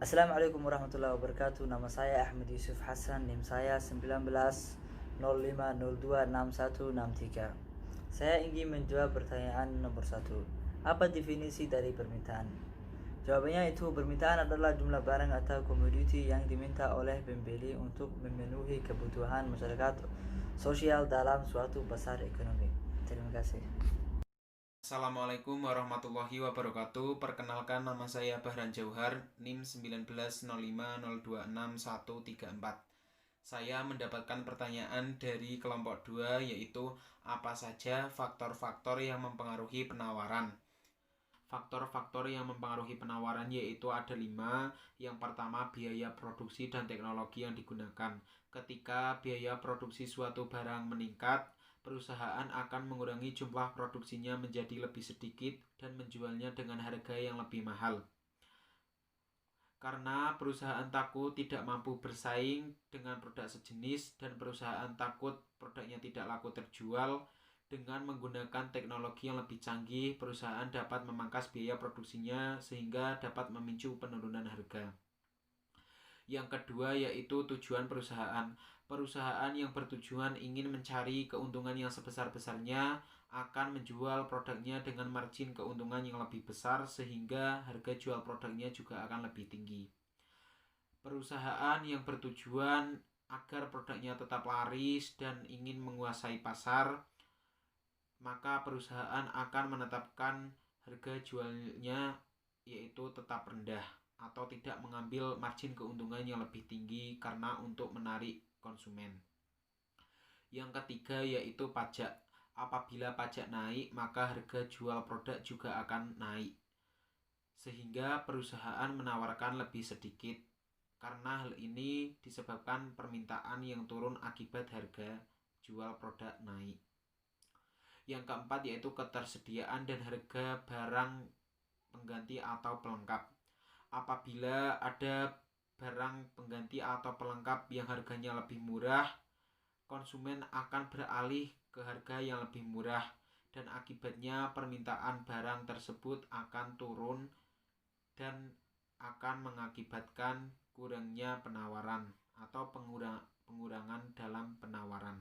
Assalamualaikum warahmatullahi wabarakatuh. Nama saya Ahmad Yusuf Hasan, NIM saya 1905026163. Saya ingin menjawab pertanyaan nomor 1. Apa definisi dari permintaan? Jawabannya itu permintaan adalah jumlah barang atau komoditi yang diminta oleh pembeli untuk memenuhi kebutuhan masyarakat sosial dalam suatu pasar ekonomi. Terima kasih. Assalamualaikum warahmatullahi wabarakatuh. Perkenalkan, nama saya Bahran Jauhar, NIM 1905026134. Saya mendapatkan pertanyaan dari kelompok 2, yaitu apa saja faktor-faktor yang mempengaruhi penawaran. Faktor-faktor yang mempengaruhi penawaran yaitu ada 5. Yang pertama, biaya produksi dan teknologi yang digunakan. Ketika biaya produksi suatu barang meningkat, perusahaan akan mengurangi jumlah produksinya menjadi lebih sedikit dan menjualnya dengan harga yang lebih mahal. Karena perusahaan takut tidak mampu bersaing dengan produk sejenis dan perusahaan takut produknya tidak laku terjual, dengan menggunakan teknologi yang lebih canggih, perusahaan dapat memangkas biaya produksinya sehingga dapat memicu penurunan harga. Yang kedua yaitu tujuan perusahaan. Perusahaan yang bertujuan ingin mencari keuntungan yang sebesar-besarnya akan menjual produknya dengan margin keuntungan yang lebih besar sehingga harga jual produknya juga akan lebih tinggi. Perusahaan yang bertujuan agar produknya tetap laris dan ingin menguasai pasar, maka perusahaan akan menetapkan harga jualnya yaitu tetap rendah atau tidak mengambil margin keuntungan yang lebih tinggi karena untuk menarik konsumen. Yang ketiga yaitu pajak. Apabila pajak naik, maka harga jual produk juga akan naik, sehingga perusahaan menawarkan lebih sedikit. Karena hal ini disebabkan permintaan yang turun akibat harga jual produk naik. Yang keempat yaitu ketersediaan dan harga barang pengganti atau pelengkap. Apabila ada barang pengganti atau pelengkap yang harganya lebih murah, konsumen akan beralih ke harga yang lebih murah dan akibatnya permintaan barang tersebut akan turun dan akan mengakibatkan kurangnya penawaran atau pengurangan dalam penawaran.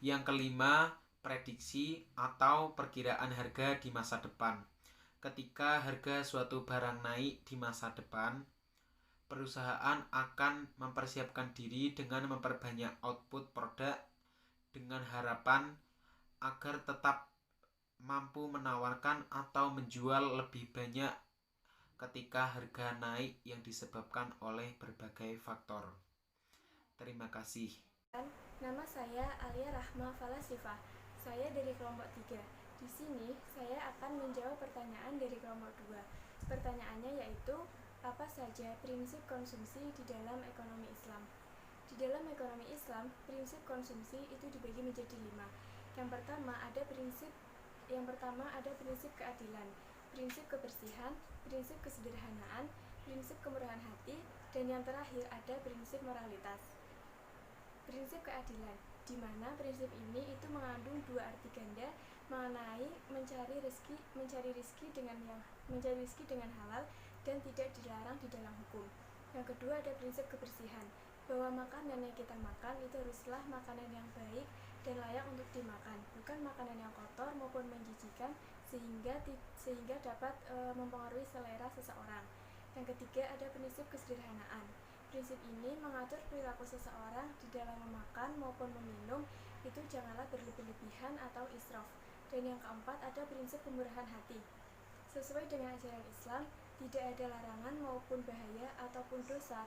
Yang kelima, prediksi atau perkiraan harga di masa depan. Ketika harga suatu barang naik di masa depan, perusahaan akan mempersiapkan diri dengan memperbanyak output produk dengan harapan agar tetap mampu menawarkan atau menjual lebih banyak ketika harga naik yang disebabkan oleh berbagai faktor. Terima kasih. Nama saya Alia Rahma Falasifah. Saya dari kelompok 3. Di sini saya akan menjawab pertanyaan dari kelompok 2. Pertanyaannya yaitu, apa saja prinsip konsumsi di dalam ekonomi Islam? Di dalam ekonomi Islam, prinsip konsumsi itu dibagi menjadi 5. Yang pertama ada prinsip keadilan, prinsip kebersihan, prinsip kesederhanaan, prinsip kemurahan hati, dan yang terakhir ada prinsip moralitas. Prinsip keadilan, di mana prinsip ini itu mengandung 2 arti ganda mengenai mencari rezeki dengan halal dan tidak dilarang di dalam hukum. Yang kedua ada prinsip kebersihan, bahwa makanan yang kita makan itu haruslah makanan yang baik dan layak untuk dimakan, bukan makanan yang kotor maupun menjijikan sehingga dapat mempengaruhi selera seseorang. Yang ketiga ada prinsip kesederhanaan. Prinsip ini mengatur perilaku seseorang di dalam memakan maupun meminum itu janganlah berlebih-lebihan atau israf. Dan yang keempat ada prinsip kemurahan hati. Sesuai dengan ajaran Islam, tidak ada larangan maupun bahaya ataupun dosa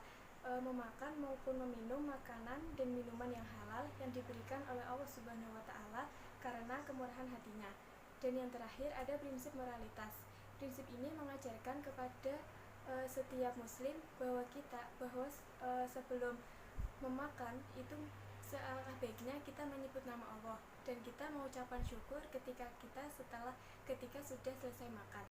memakan maupun meminum makanan dan minuman yang halal yang diberikan oleh Allah Subhanahu wa taala karena kemurahan hatinya. Dan yang terakhir ada prinsip moralitas. Prinsip ini mengajarkan kepada setiap muslim bahwa sebelum memakan itu sealangkah baiknya kita menyebut nama Allah dan kita mengucapkan syukur ketika sudah selesai makan.